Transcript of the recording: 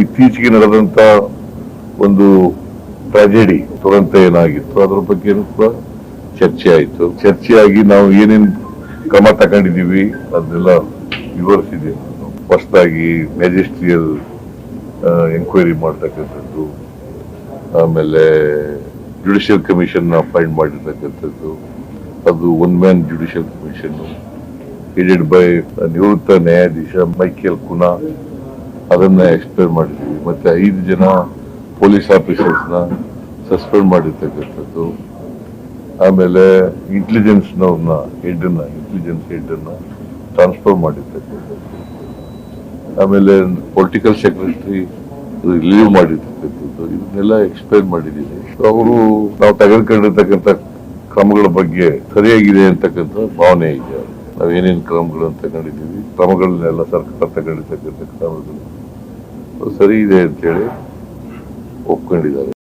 ಇತ್ತೀಚೆಗೆ ನಡೆದಂತ ಒಂದು ಟ್ರಾಜೆಡಿ ದುರಂತ ಏನಾಗಿತ್ತು ಅದ್ರ ಬಗ್ಗೆ ಕೂಡ ಚರ್ಚೆ ಆಯಿತು. ಚರ್ಚೆಯಾಗಿ ನಾವು ಏನೇನು ಕ್ರಮ ತಗೊಂಡಿದ್ದೀವಿ ಅದನ್ನೆಲ್ಲ ವಿವರಿಸಿದೆ. ಹೊಸದಾಗಿ ಮ್ಯಾಜಿಸ್ಟ್ರಿಯಲ್ ಎಂಕ್ವೈರಿ ಮಾಡ್ತಕ್ಕಂಥದ್ದು, ಆಮೇಲೆ ಜುಡಿಷಿಯಲ್ ಕಮಿಷನ್ ಅಪಾಯಿಂಟ್ ಮಾಡಿರ್ತಕ್ಕಂಥದ್ದು, ಅದು one man judicial commission headed by ನಿವೃತ್ತ ನ್ಯಾಯಾಧೀಶ ಮೈಕೇಲ್ ಕುನಾ, ಅದನ್ನ ಎಕ್ಸ್ಪ್ಲೇನ್ ಮಾಡಿದ್ದೀವಿ. ಮತ್ತೆ 5 ಜನ ಪೊಲೀಸ್ ಆಫೀಸರ್ಸ್ನ ಸಸ್ಪೆಂಡ್ ಮಾಡಿರ್ತಕ್ಕಂಥದ್ದು, ಆಮೇಲೆ ಇಂಟೆಲಿಜೆನ್ಸ್ ಹೆಡ್ ಅನ್ನ ಟ್ರಾನ್ಸ್ಫರ್ ಮಾಡಿರ್ತಕ್ಕಂಥದ್ದು, ಆಮೇಲೆ ಪೊಲಿಟಿಕಲ್ ಸೆಕ್ರೆಟರಿ ಲೀವ್ ಮಾಡಿರ್ತಕ್ಕಂಥದ್ದು, ಇದನ್ನೆಲ್ಲ ಎಕ್ಸ್ಪ್ಲೇನ್ ಮಾಡಿದ್ದೀವಿ. ಅವರು ನಾವು ತೆಗೆದುಕೊಂಡಿರ್ತಕ್ಕಂಥ ಕ್ರಮಗಳ ಬಗ್ಗೆ ಸರಿಯಾಗಿದೆ ಅಂತಕ್ಕಂಥ ಭಾವನೆ ಇದೆ. ನಾವೇನೇನು ಕ್ರಮಗಳನ್ನು ತಗೊಂಡಿದ್ದೀವಿ, ಕ್ರಮಗಳನ್ನೆಲ್ಲ ಸರ್ಕಾರ ತಗೊಂಡಿರ್ತಕ್ಕಂಥ ಕ್ರಮಗಳು ಸರಿ ಇದೆ ಅಂತೇಳಿ ಒಪ್ಕೊಂಡಿದ್ದಾರೆ.